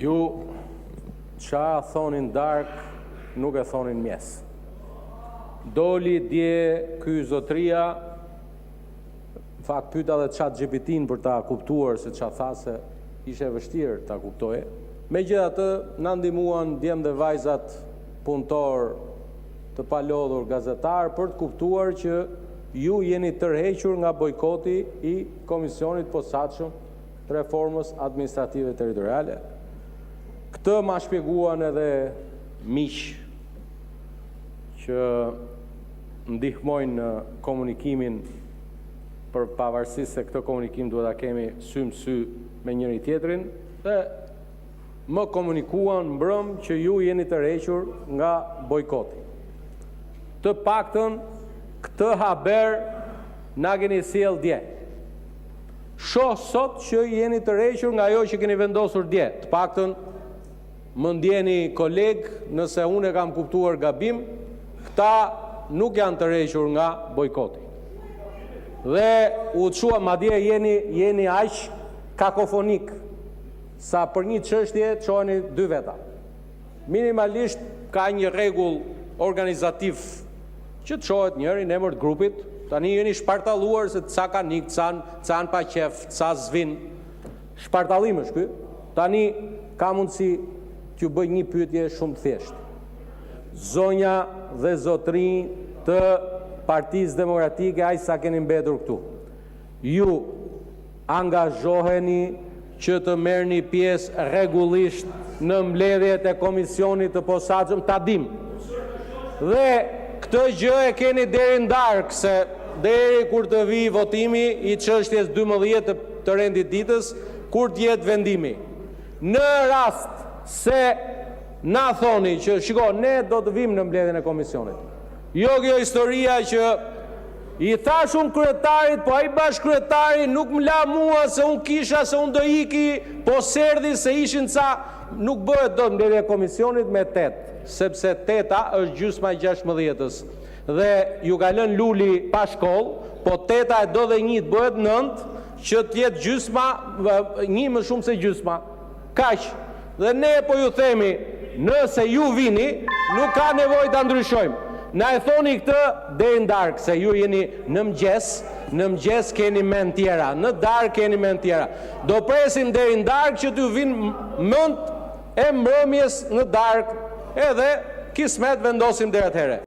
Ju qa thonin dark, nuk e thonin mjes. Doli dje ky zotria, fakt pyeta dhe ChatGPT-n për ta kuptuar se qa tha se ishe vështirë ta kuptoje. Megjithatë, na ndihmuan djem dhe vajzat punëtor të palodhur gazetar për të kuptuar që ju jeni tërhequr nga bojkoti i Komisionit Posaçëm të Reformës Administrative Territoriale. Këtë ma shpjeguan edhe miq që ndihmojnë në komunikimin, për pavarësisht se këtë komunikim duhet ta kemi sy më sy me njëri tjetrin, dhe më komunikuan mbrëm që ju jeni tërhequr nga bojkoti. Të paktën këtë haber na keni sjell dje. Shoh sot që jeni tërhequr nga ajo që keni vendosur dje. Të paktën më ndjeni koleg nëse unë e kam kuptuar gabim, këta nuk janë tërhequr nga bojkoti. Dhe u çua madje jeni aq kakofonik sa për një çështje çoheni dy veta. Minimalisht ka një rregull organizativ që të çohet njëri në emër të grupit. Tani jeni shpartalluar se ca kanë nik, ca pa qef, ca zvin. Shpartallim është ky. Tani ka mundësi t'ju bëj një pyetje shumë të thjeshtë. Zonja dhe zotrinj të Partisë Demokratike, aq sa keni mbetur këtu, ju angazhoheni që të merrni pjesë rregullisht në mbledhjet e Komisionit të Posaçëm, ta dim. Dhe këtë gjë e keni deri ndarkë, se deri kur të vi votimi i çështjes 12 të rendit ditës, kur të jetë vendimi. Në rast se na thoni që shiko, ne do të vim në mbledhjen e komisionit. Jo kjo historia që i thash unë kryetarit, po ai bashkryetari nuk më la mua se unë kisha, se unë do iki, po serdhi se ishin ca, nuk bëhet do të mbledhja e komisionit me 8, sepse 8-a është gjysma e 16-s. Dhe ju ka lënë luli pa shkollë, po 8-a e do dhe 1 të bëhet 9, që të jetë gjysma, 1 më shumë se gjysma. Kaq. Dhe ne po ju themi, nëse ju vini, nuk ka nevojë ta ndryshojmë. Na e thoni këtë deri ndarkë, se ju jeni në mëngjes keni mend tjera, në darkë keni mend tjera. Do presim deri ndarkë që t'ju vinë mend e mbrëmjes në darkë, edhe kismet vendosim deri atëherë.